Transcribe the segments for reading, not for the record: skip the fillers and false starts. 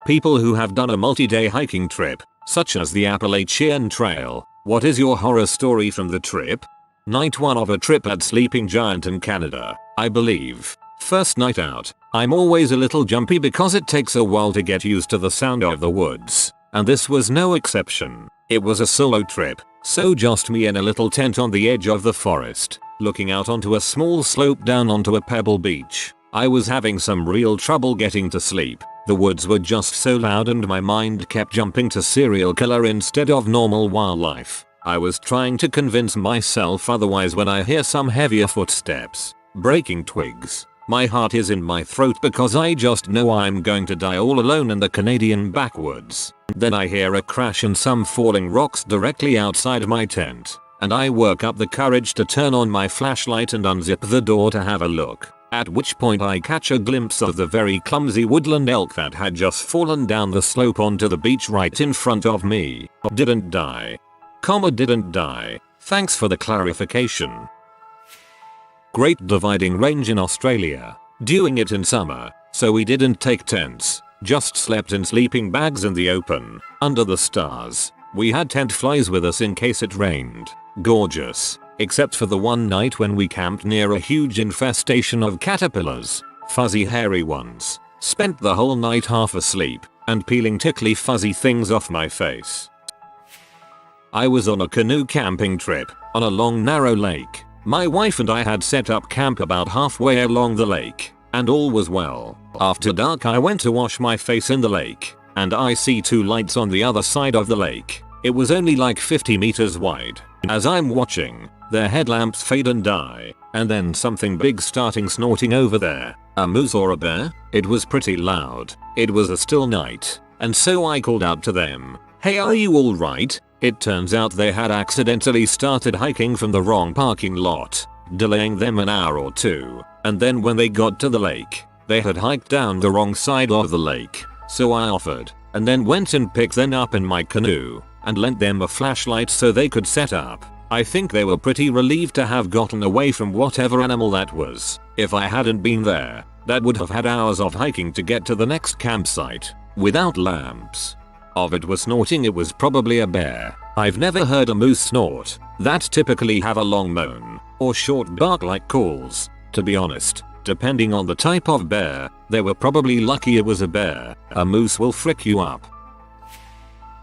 People who have done a multi-day hiking trip, such as the Appalachian Trail, what is your horror story from the trip? Night 1 of a trip at Sleeping Giant in Canada, I believe. First night out, I'm always a little jumpy because it takes a while to get used to the sound of the woods, and this was no exception. It was a solo trip, so just me in a little tent on the edge of the forest, looking out onto a small slope down onto a pebble beach. I was having some real trouble getting to sleep. The woods were just so loud and my mind kept jumping to serial killer instead of normal wildlife. I was trying to convince myself otherwise when I hear some heavier footsteps, breaking twigs. My heart is in my throat because I just know I'm going to die all alone in the Canadian backwoods. Then I hear a crash and some falling rocks directly outside my tent, and I work up the courage to turn on my flashlight and unzip the door to have a look. At which point I catch a glimpse of the very clumsy woodland elk that had just fallen down the slope onto the beach right in front of me. Didn't die. Didn't die. Thanks for the clarification. Great Dividing Range in Australia. Doing it in summer, so we didn't take tents, just slept in sleeping bags in the open, under the stars. We had tent flies with us in case it rained. Gorgeous, except for the one night when we camped near a huge infestation of caterpillars, fuzzy hairy ones. Spent the whole night half asleep, and peeling tickly fuzzy things off my face. I was on a canoe camping trip, on a long narrow lake. My wife and I had set up camp about halfway along the lake, and all was well. After dark I went to wash my face in the lake, and I see two lights on the other side of the lake. It was only like 50 meters wide. As I'm watching, their headlamps fade and die, and then something big starting snorting over there. A moose or a bear? It was pretty loud. It was a still night, and so I called out to them, "Hey, are you alright?" It turns out they had accidentally started hiking from the wrong parking lot, delaying them an hour or two, and then when they got to the lake, they had hiked down the wrong side of the lake. So I offered, and then went and picked them up in my canoe, and lent them a flashlight so they could set up. I think they were pretty relieved to have gotten away from whatever animal that was. If I hadn't been there, that would have had hours of hiking to get to the next campsite, without lamps. If it was snorting, it was probably a bear. I've never heard a moose snort. That typically have a long moan, or short bark like calls. To be honest, depending on the type of bear, they were probably lucky it was a bear. A moose will frick you up.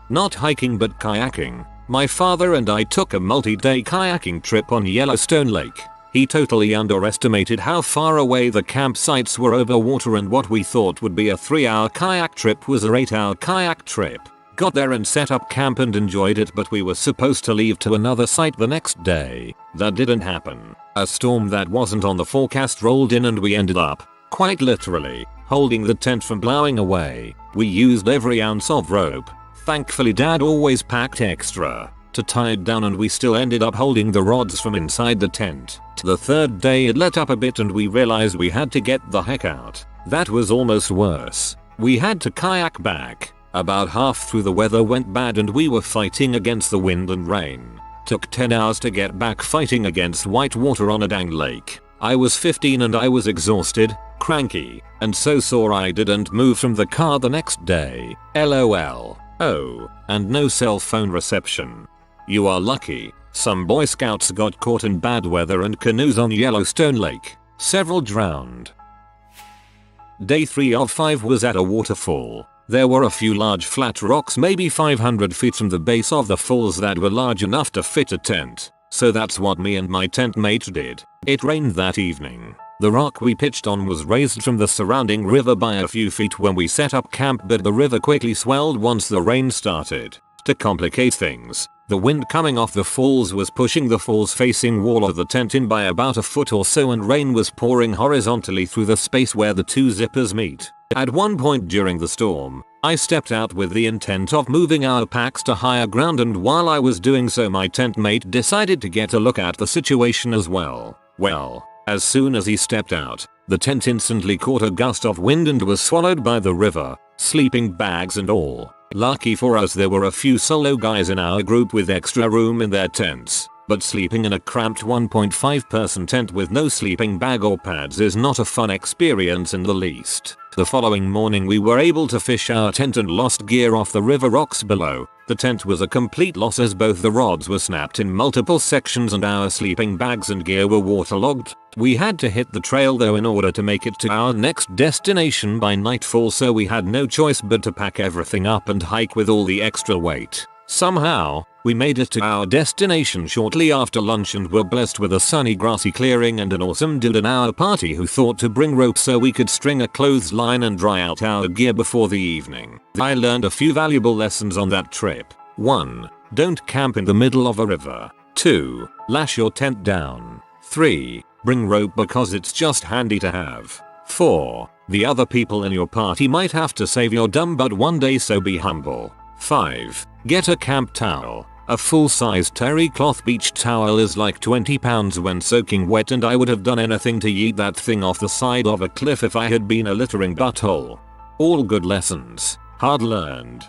Not hiking but kayaking. My father and I took a multi-day kayaking trip on Yellowstone Lake. He totally underestimated how far away the campsites were over water, and what we thought would be a 3-hour kayak trip was a 8-hour kayak trip. Got there and set up camp and enjoyed it, but we were supposed to leave to another site the next day. That didn't happen. A storm that wasn't on the forecast rolled in and we ended up, quite literally, holding the tent from blowing away. We used every ounce of rope. Thankfully Dad always packed extra to tie it down, and we still ended up holding the rods from inside the tent. The third day it let up a bit and we realized we had to get the heck out. That was almost worse. We had to kayak back. About half through the weather went bad and we were fighting against the wind and rain. Took 10 hours to get back fighting against white water on a dang lake. I was 15 and I was exhausted, cranky, and so sore I didn't move from the car the next day. LOL. Oh, and no cell phone reception. You are lucky. Some Boy Scouts got caught in bad weather and canoes on Yellowstone Lake. Several drowned. Day 3 of 5 was at a waterfall. There were a few large flat rocks maybe 500 feet from the base of the falls that were large enough to fit a tent. So that's what me and my tent mate did. It rained that evening. The rock we pitched on was raised from the surrounding river by a few feet when we set up camp, but the river quickly swelled once the rain started. To complicate things, the wind coming off the falls was pushing the falls facing wall of the tent in by about a foot or so, and rain was pouring horizontally through the space where the two zippers meet. At one point during the storm, I stepped out with the intent of moving our packs to higher ground, and while I was doing so my tent mate decided to get a look at the situation as well. Well, as soon as he stepped out, the tent instantly caught a gust of wind and was swallowed by the river, sleeping bags and all. Lucky for us there were a few solo guys in our group with extra room in their tents. but sleeping in a cramped 1.5 person tent with no sleeping bag or pads is not a fun experience in the least. The following morning we were able to fish our tent and lost gear off the river rocks below. The tent was a complete loss as both the rods were snapped in multiple sections and our sleeping bags and gear were waterlogged. We had to hit the trail though in order to make it to our next destination by nightfall, so we had no choice but to pack everything up and hike with all the extra weight. Somehow, we made it to our destination shortly after lunch and were blessed with a sunny grassy clearing and an awesome dude in our party who thought to bring rope so we could string a clothesline and dry out our gear before the evening. I learned a few valuable lessons on that trip. 1. Don't camp in the middle of a river. 2. Lash your tent down. 3. Bring rope because it's just handy to have. 4. The other people in your party might have to save your dumb butt one day, so be humble. 5. Get a camp towel. A full-size terry cloth beach towel is like 20 pounds when soaking wet, and I would have done anything to yeet that thing off the side of a cliff if I had been a littering butthole. All good lessons, hard learned.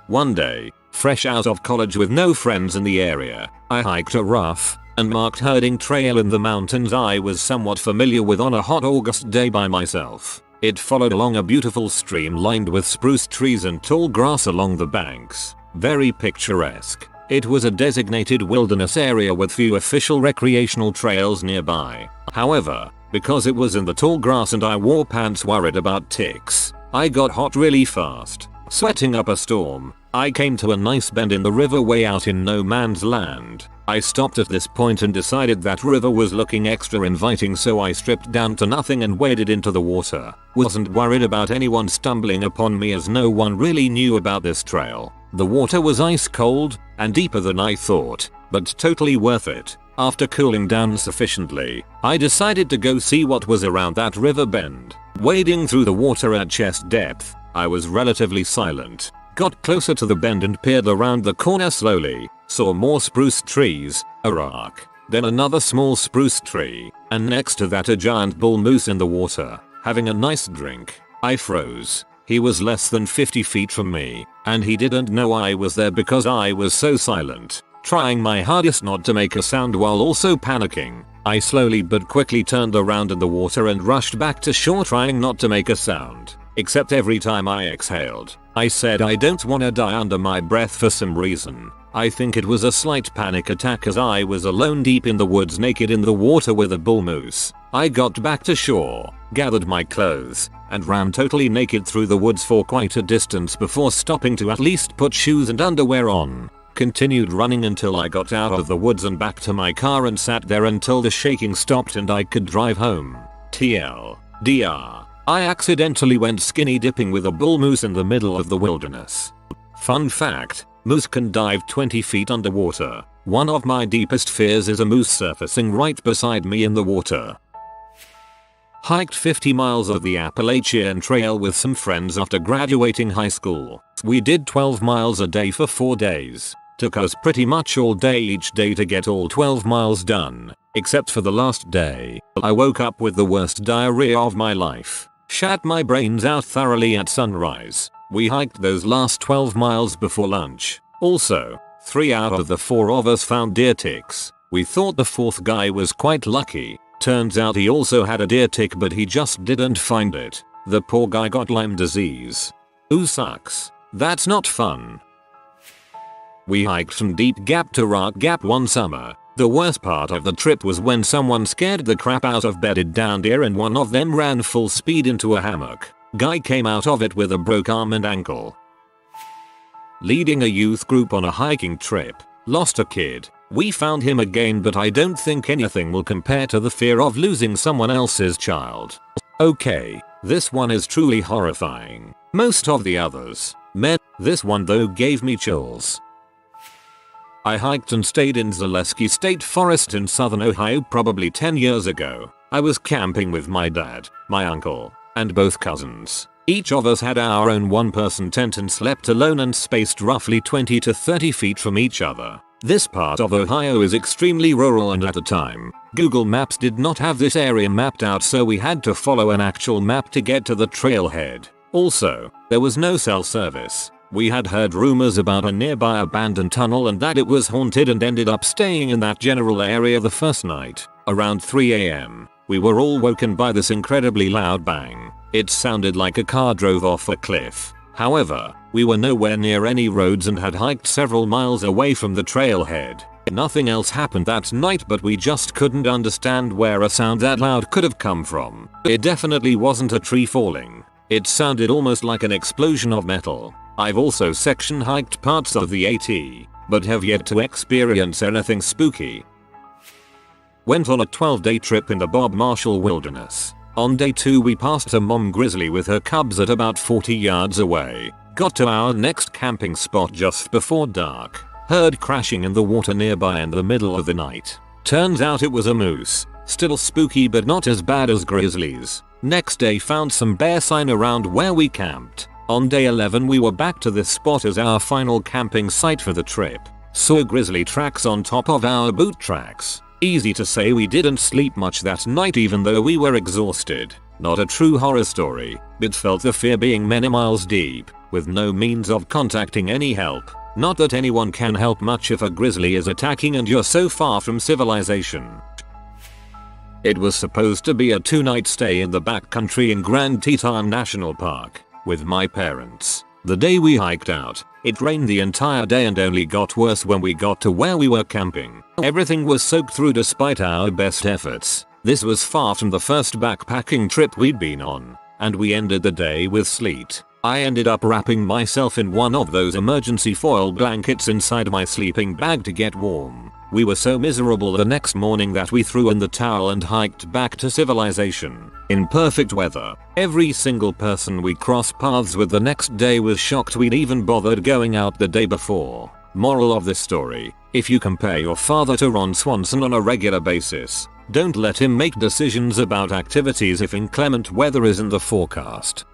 One day, fresh out of college with no friends in the area, I hiked a rough and marked herding trail in the mountains I was somewhat familiar with on a hot August day by myself. It followed along a beautiful stream lined with spruce trees and tall grass along the banks. Very picturesque. It was a designated wilderness area with few official recreational trails nearby. However, because it was in the tall grass and I wore pants worried about ticks, I got hot really fast. Sweating up a storm, I came to a nice bend in the river way out in no man's land. I stopped at this point and decided that river was looking extra inviting, so I stripped down to nothing and waded into the water. Wasn't worried about anyone stumbling upon me as no one really knew about this trail. The water was ice cold and deeper than I thought, but totally worth it. After cooling down sufficiently, I decided to go see what was around that river bend. Wading through the water at chest depth, I was relatively silent. Got closer to the bend and peered around the corner slowly. Saw more spruce trees, a rock, then another small spruce tree, and next to that a giant bull moose in the water, having a nice drink. I froze. He was less than 50 feet from me, and he didn't know I was there because I was so silent, trying my hardest not to make a sound while also panicking. I slowly but quickly turned around in the water and rushed back to shore, trying not to make a sound. Except every time I exhaled, I said I don't wanna die under my breath for some reason. I think it was a slight panic attack as I was alone deep in the woods naked in the water with a bull moose. I got back to shore, gathered my clothes, and ran totally naked through the woods for quite a distance before stopping to at least put shoes and underwear on. Continued running until I got out of the woods and back to my car and sat there until the shaking stopped and I could drive home. TLDR. I accidentally went skinny dipping with a bull moose in the middle of the wilderness. Fun fact, moose can dive 20 feet underwater. One of my deepest fears is a moose surfacing right beside me in the water. Hiked 50 miles of the Appalachian Trail with some friends after graduating high school. We did 12 miles a day for 4 days. Took us pretty much all day each day to get all 12 miles done, except for the last day. I woke up with the worst diarrhea of my life. Shat my brains out thoroughly at sunrise. We hiked those last 12 miles before lunch. Also, 3 out of the 4 of us found deer ticks. We thought the 4th guy was quite lucky. Turns out he also had a deer tick, but he just didn't find it. The poor guy got Lyme disease. Ooh, sucks. That's not fun. We hiked from Deep Gap to Rock Gap one summer. The worst part of the trip was when someone scared the crap out of bedded down deer and one of them ran full speed into a hammock. Guy came out of it with a broke arm and ankle. Leading a youth group on a hiking trip. Lost a kid. We found him again, but I don't think anything will compare to the fear of losing someone else's child. Okay, this one is truly horrifying. Most of the others, meh. This one though gave me chills. I hiked and stayed in Zaleski State Forest in southern Ohio probably 10 years ago. I was camping with my dad, my uncle, and both cousins. Each of us had our own one-person tent and slept alone and spaced roughly 20 to 30 feet from each other. This part of Ohio is extremely rural, and at the time, Google Maps did not have this area mapped out, so we had to follow an actual map to get to the trailhead. Also, there was no cell service. We had heard rumors about a nearby abandoned tunnel and that it was haunted, and ended up staying in that general area the first night. Around 3 AM, we were all woken by this incredibly loud bang. It sounded like a car drove off a cliff. However, we were nowhere near any roads and had hiked several miles away from the trailhead. Nothing else happened that night, but we just couldn't understand where a sound that loud could have come from. It definitely wasn't a tree falling. It sounded almost like an explosion of metal. I've also section hiked parts of the AT, but have yet to experience anything spooky. Went on a 12-day trip in the Bob Marshall Wilderness. On day 2 we passed a mom grizzly with her cubs at about 40 yards away. Got to our next camping spot just before dark. Heard crashing in the water nearby in the middle of the night. Turns out it was a moose. Still spooky, but not as bad as grizzlies. Next day found some bear sign around where we camped. On day 11 we were back to this spot as our final camping site for the trip. Saw grizzly tracks on top of our boot tracks. Easy to say we didn't sleep much that night even though we were exhausted. Not a true horror story, but felt the fear being many miles deep, with no means of contacting any help. Not that anyone can help much if a grizzly is attacking and you're so far from civilization. It was supposed to be a 2-night stay in the backcountry in Grand Teton National Park, with my parents. The day we hiked out, it rained the entire day and only got worse when we got to where we were camping. Everything was soaked through despite our best efforts. This was far from the first backpacking trip we'd been on, and we ended the day with sleet. I ended up wrapping myself in one of those emergency foil blankets inside my sleeping bag to get warm. We were so miserable the next morning that we threw in the towel and hiked back to civilization. In perfect weather, every single person we crossed paths with the next day was shocked we'd even bothered going out the day before. Moral of this story: if you compare your father to Ron Swanson on a regular basis, don't let him make decisions about activities if inclement weather is in the forecast.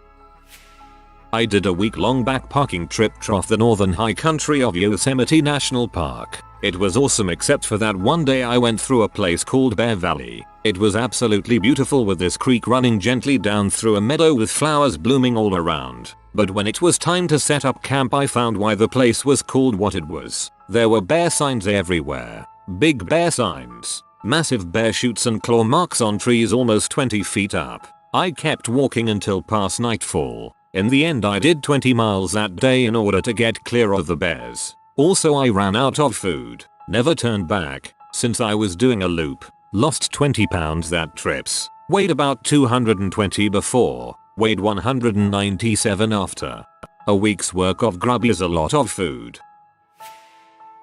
I did a week-long backpacking trip off the northern high country of Yosemite National Park. It was awesome except for that one day I went through a place called Bear Valley. It was absolutely beautiful with this creek running gently down through a meadow with flowers blooming all around. But when it was time to set up camp I found why the place was called what it was. There were bear signs everywhere. Big bear signs. Massive bear shoots and claw marks on trees almost 20 feet up. I kept walking until past nightfall. In the end I did 20 miles that day in order to get clear of the bears. Also I ran out of food. Never turned back, since I was doing a loop. Lost 20 pounds that trips. Weighed about 220 before. Weighed 197 after. A week's work of grub is a lot of food.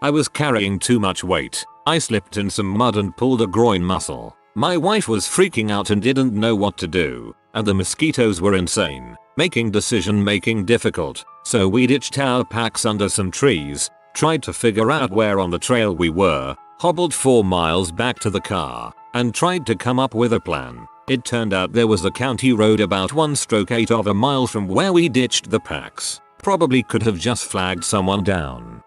I was carrying too much weight. I slipped in some mud and pulled a groin muscle. My wife was freaking out and didn't know what to do. And the mosquitoes were insane, making decision making difficult. So we ditched our packs under some trees, tried to figure out where on the trail we were, hobbled 4 miles back to the car, and tried to come up with a plan. It turned out there was a county road about 1/8 of a mile from where we ditched the packs. Probably could have just flagged someone down.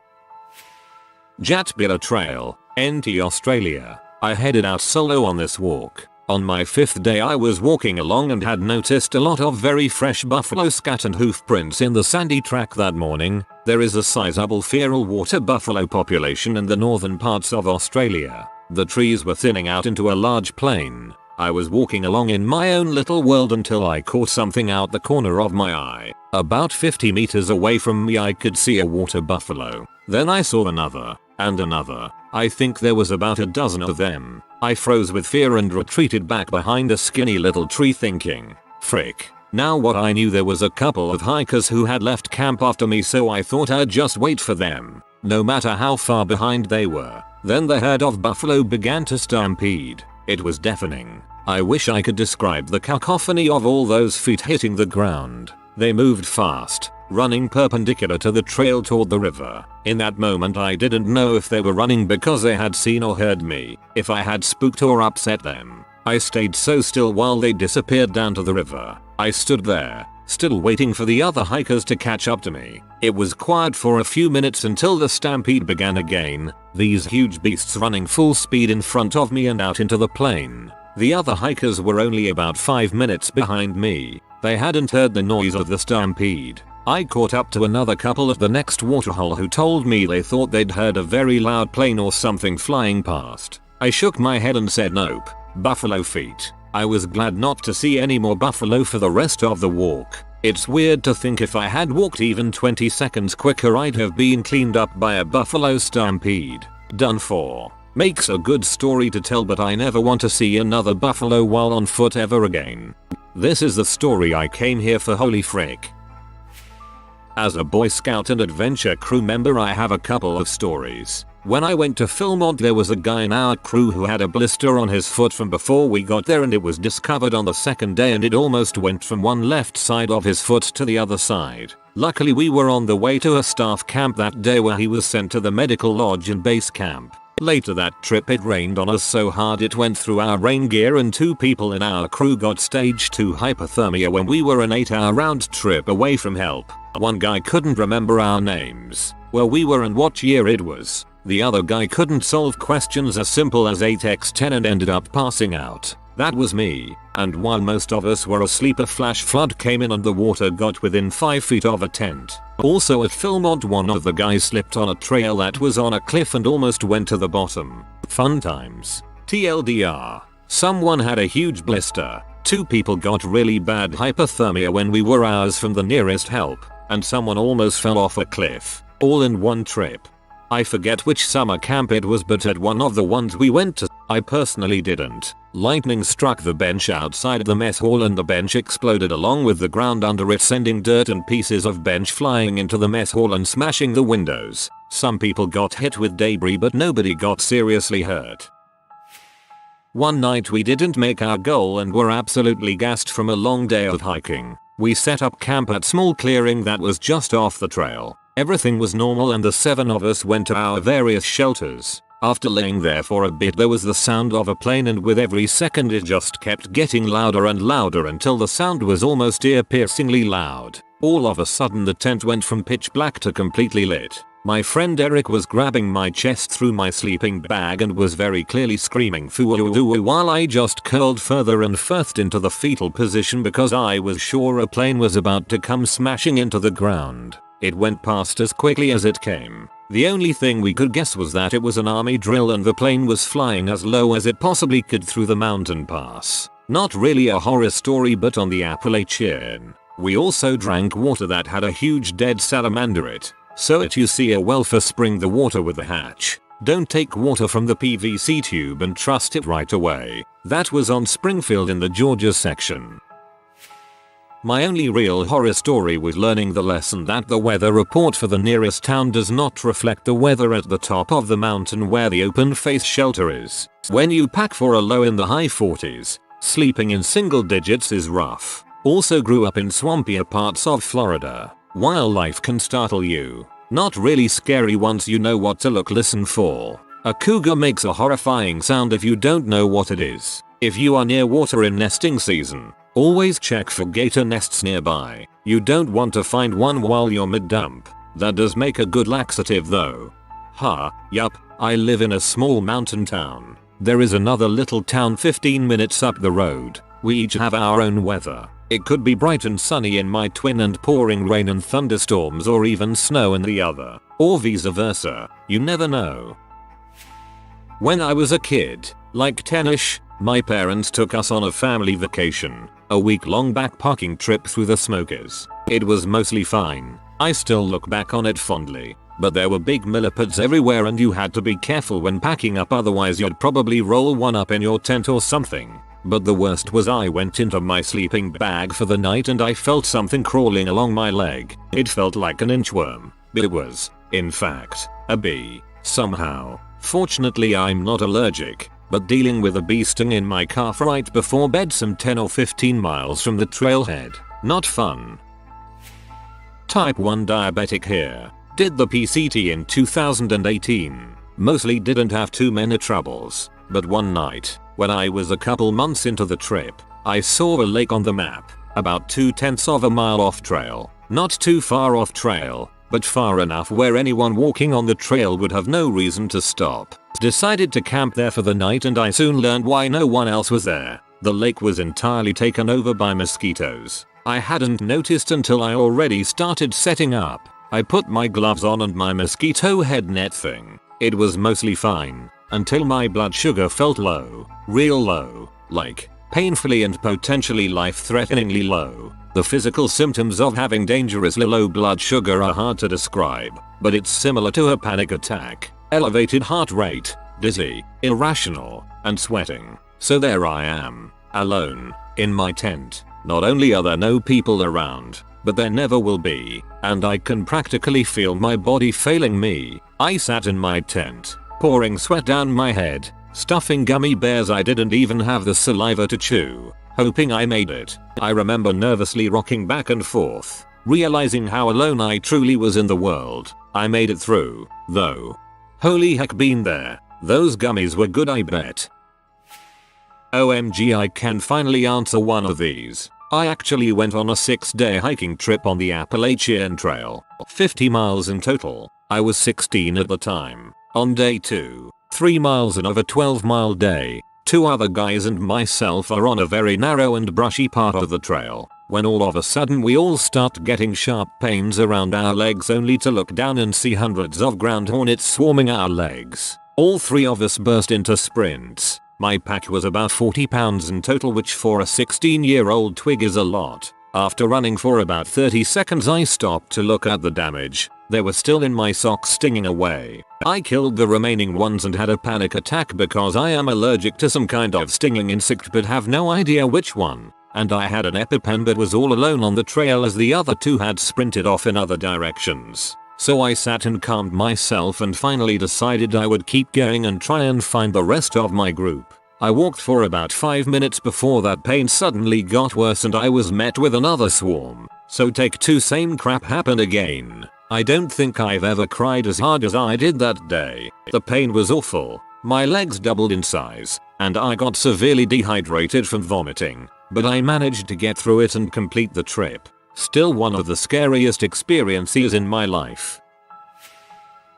Jatbilla Trail, NT Australia. I headed out solo on this walk. On my 5th day I was walking along and had noticed a lot of very fresh buffalo scat and hoof prints in the sandy track that morning. There is a sizable feral water buffalo population in the northern parts of Australia. The trees were thinning out into a large plain. I was walking along in my own little world until I caught something out the corner of my eye. About 50 meters away from me I could see a water buffalo. Then I saw another, and another. I think there was about a dozen of them. I froze with fear and retreated back behind a skinny little tree thinking, frick. Now what I knew, there was a couple of hikers who had left camp after me, so I thought I'd just wait for them, no matter how far behind they were. Then the herd of buffalo began to stampede. It was deafening. I wish I could describe the cacophony of all those feet hitting the ground. They moved fast, running perpendicular to the trail toward the river. In that moment I didn't know if they were running because they had seen or heard me, if I had spooked or upset them. I stayed so still while they disappeared down to the river. I stood there, still waiting for the other hikers to catch up to me. It was quiet for a few minutes until the stampede began again, these huge beasts running full speed in front of me and out into the plain. The other hikers were only about 5 minutes behind me. They hadn't heard the noise of the stampede. I caught up to another couple at the next waterhole who told me they thought they'd heard a very loud plane or something flying past. I shook my head and said nope, buffalo feet. I was glad not to see any more buffalo for the rest of the walk. It's weird to think if I had walked even 20 seconds quicker I'd have been cleaned up by a buffalo stampede. Done for. Makes a good story to tell, but I never want to see another buffalo while on foot ever again. This is the story I came here for, holy frick. As a Boy Scout and adventure crew member I have a couple of stories. When I went to Philmont there was a guy in our crew who had a blister on his foot from before we got there, and it was discovered on the second day and it almost went from one left side of his foot to the other side. Luckily we were on the way to a staff camp that day where he was sent to the medical lodge and base camp. Later that trip it rained on us so hard it went through our rain gear and 2 people in our crew got stage 2 hypothermia when we were an 8-hour round trip away from help. One guy couldn't remember our names, where we were and what year it was. The other guy couldn't solve questions as simple as 8x10 and ended up passing out. That was me, and while most of us were asleep a flash flood came in and the water got within 5 feet of a tent. Also at Philmont one of the guys slipped on a trail that was on a cliff and almost went to the bottom. Fun times. TLDR. Someone had a huge blister. 2 people got really bad hypothermia when we were hours from the nearest help, and someone almost fell off a cliff. All in one trip. I forget which summer camp it was, but at one of the ones we went to, I personally didn't. Lightning struck the bench outside the mess hall and the bench exploded along with the ground under it, sending dirt and pieces of bench flying into the mess hall and smashing the windows. Some people got hit with debris but nobody got seriously hurt. One night we didn't make our goal and were absolutely gassed from a long day of hiking. We set up camp at small clearing that was just off the trail. Everything was normal and the 7 of us went to our various shelters. After laying there for a bit there was the sound of a plane, and with every second it just kept getting louder and louder until the sound was almost ear-piercingly loud. All of a sudden the tent went from pitch black to completely lit. My friend Eric was grabbing my chest through my sleeping bag and was very clearly screaming "Foo-oo-oo-oo," while I just curled further and further into the fetal position because I was sure a plane was about to come smashing into the ground. It went past as quickly as it came. The only thing we could guess was that it was an army drill and the plane was flying as low as it possibly could through the mountain pass. Not really a horror story, but on the Appalachian. We also drank water that had a huge dead salamander in it. So if you see a well for spring the water with the hatch. Don't take water from the PVC tube and trust it right away. That was on Springfield in the Georgia section. My only real horror story was learning the lesson that the weather report for the nearest town does not reflect the weather at the top of the mountain where the open face shelter is. When you pack for a low in the high 40s, sleeping in single digits is rough. Also grew up in swampier parts of Florida. Wildlife can startle you. Not really scary once you know what to listen for. A cougar makes a horrifying sound if you don't know what it is. If you are near water in nesting season, always check for gator nests nearby. You don't want to find one while you're mid-dump. That does make a good laxative though. Yup, I live in a small mountain town. There is another little town 15 minutes up the road. We each have our own weather. It could be bright and sunny in my twin and pouring rain and thunderstorms, or even snow in the other. Or vice versa. You never know. When I was a kid, like 10ish, my parents took us on a family vacation. A week-long backpacking trip through the Smokies. It was mostly fine. I still look back on it fondly. But there were big millipedes everywhere and you had to be careful when packing up, otherwise you'd probably roll one up in your tent or something. But the worst was I went into my sleeping bag for the night and I felt something crawling along my leg. It felt like an inchworm. But it was, in fact, a bee. Somehow. Fortunately I'm not allergic. But dealing with a bee sting in my calf right before bed some 10 or 15 miles from the trailhead. Not fun. Type 1 diabetic here. Did the PCT in 2018. Mostly didn't have too many troubles. But one night, when I was a couple months into the trip, I saw a lake on the map. About 2/10 of a mile off trail. Not too far off trail, but far enough where anyone walking on the trail would have no reason to stop. Decided to camp there for the night and I soon learned why no one else was there. The lake was entirely taken over by mosquitoes. I hadn't noticed until I already started setting up. I put my gloves on and my mosquito head net thing. It was mostly fine until my blood sugar felt low, real low, like painfully and potentially life-threateningly low. The physical symptoms of having dangerously low blood sugar are hard to describe, but it's similar to a panic attack. Elevated heart rate, dizzy, irrational, and sweating. So there I am, alone, in my tent. Not only are there no people around, but there never will be, and I can practically feel my body failing me. I sat in my tent, pouring sweat down my head, stuffing gummy bears I didn't even have the saliva to chew, hoping I made it. I remember nervously rocking back and forth, realizing how alone I truly was in the world. I made it through, though. Holy heck, been there. Those gummies were good, I bet. OMG, I can finally answer one of these. I actually went on a 6-day hiking trip on the Appalachian Trail. 50 miles in total. I was 16 at the time. On day 2, 3 miles and of a 12-mile day, 2 other guys and myself are on a very narrow and brushy part of the trail, when all of a sudden we all start getting sharp pains around our legs, only to look down and see hundreds of ground hornets swarming our legs. All 3 of us burst into sprints. My pack was about 40 pounds in total, which for a 16-year-old twig is a lot. After running for about 30 seconds I stopped to look at the damage. They were still in my socks, stinging away. I killed the remaining ones and had a panic attack because I am allergic to some kind of stinging insect but have no idea which one. And I had an EpiPen but was all alone on the trail as the other 2 had sprinted off in other directions. So I sat and calmed myself and finally decided I would keep going and try and find the rest of my group. I walked for about 5 minutes before that pain suddenly got worse and I was met with another swarm. So take 2, same crap happened again. I don't think I've ever cried as hard as I did that day. The pain was awful. My legs doubled in size, and I got severely dehydrated from vomiting. But I managed to get through it and complete the trip. Still one of the scariest experiences in my life.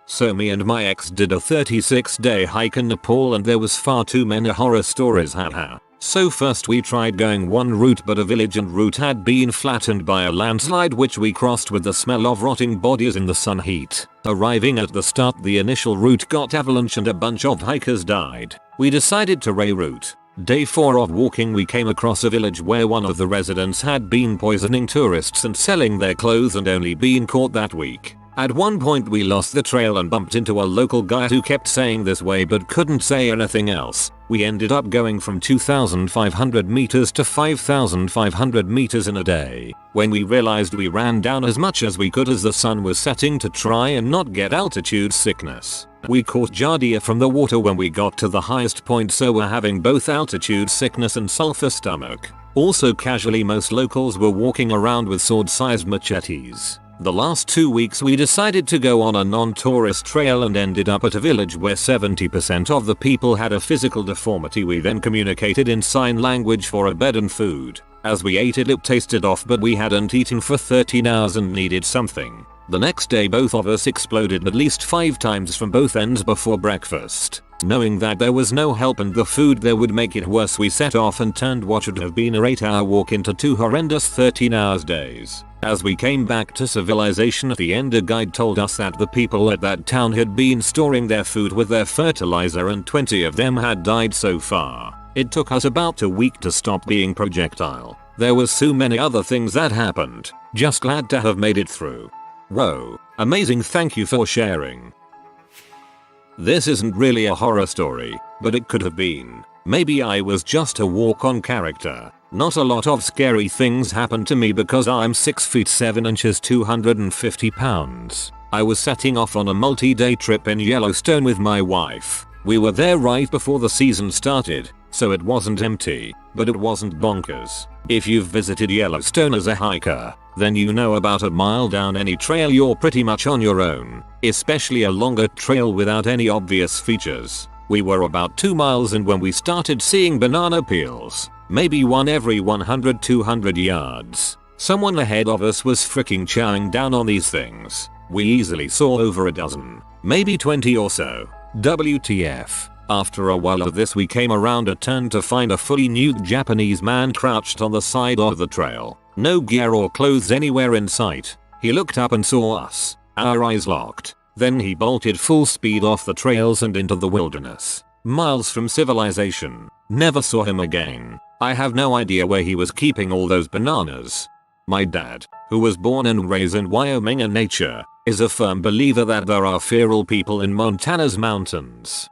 So me and my ex did a 36-day hike in Nepal and there was far too many horror stories, haha. So first we tried going one route, but a village and route had been flattened by a landslide which we crossed with the smell of rotting bodies in the sun heat. Arriving at the start, the initial route got avalanche and a bunch of hikers died. We decided to reroute. Day 4 of walking we came across a village where one of the residents had been poisoning tourists and selling their clothes and only been caught that week. At one point we lost the trail and bumped into a local guy who kept saying this way but couldn't say anything else. We ended up going from 2,500 meters to 5,500 meters in a day. When we realized we ran down as much as we could as the sun was setting to try and not get altitude sickness. We caught giardia from the water when we got to the highest point, so we're having both altitude sickness and sulfur stomach. Also casually most locals were walking around with sword-sized machetes. The last 2 weeks we decided to go on a non-tourist trail and ended up at a village where 70% of the people had a physical deformity. We then communicated in sign language for a bed and food. As we ate it, it tasted off, but we hadn't eaten for 13 hours and needed something. The next day both of us exploded at least 5 times from both ends before breakfast. Knowing that there was no help and the food there would make it worse, we set off and turned what should have been a 8-hour walk into 2 horrendous 13-hour days. As we came back to civilization at the end, a guide told us that the people at that town had been storing their food with their fertilizer and 20 of them had died so far. It took us about a week to stop being projectile. There was so many other things that happened. Just glad to have made it through. Whoa, amazing, thank you for sharing. This isn't really a horror story, but it could have been. Maybe I was just a walk-on character. Not a lot of scary things happened to me because I'm 6 feet 7 inches 250 pounds. I was setting off on a multi-day trip in Yellowstone with my wife. We were there right before the season started, so it wasn't empty, but it wasn't bonkers. If you've visited Yellowstone as a hiker, then you know about a mile down any trail you're pretty much on your own, especially a longer trail without any obvious features. We were about 2 miles in when we started seeing banana peels. Maybe one every 100-200 yards. Someone ahead of us was freaking chowing down on these things. We easily saw over a dozen, maybe 20 or so. WTF. After a while of this we came around a turn to find a fully nude Japanese man crouched on the side of the trail. No gear or clothes anywhere in sight. He looked up and saw us. Our eyes locked. Then he bolted full speed off the trails and into the wilderness. Miles from civilization. Never saw him again. I have no idea where he was keeping all those bananas. My dad, who was born and raised in Wyoming and nature, is a firm believer that there are feral people in Montana's mountains.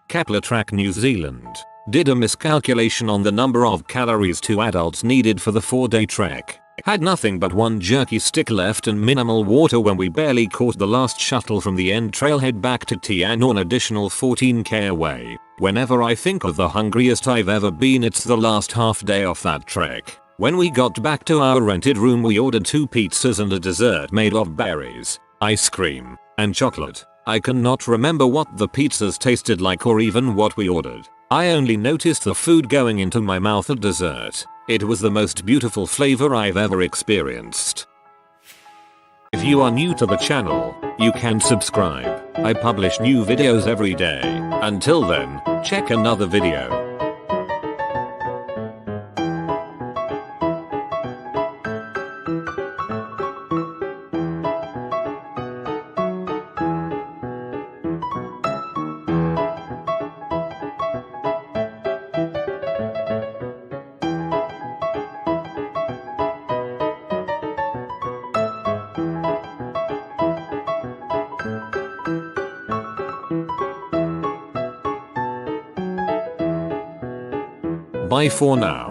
Kepler Track New Zealand did a miscalculation on the number of calories 2 adults needed for the 4-day trek. Had nothing but one jerky stick left and minimal water when we barely caught the last shuttle from the end trailhead back to Tian, an additional 14k away. Whenever I think of the hungriest I've ever been, it's the last half day of that trek. When we got back to our rented room, we ordered 2 pizzas and a dessert made of berries, ice cream, and chocolate. I cannot remember what the pizzas tasted like or even what we ordered. I only noticed the food going into my mouth at dessert. It was the most beautiful flavor I've ever experienced. If you are new to the channel, you can subscribe. I publish new videos every day. Until then, check another video. Bye for now.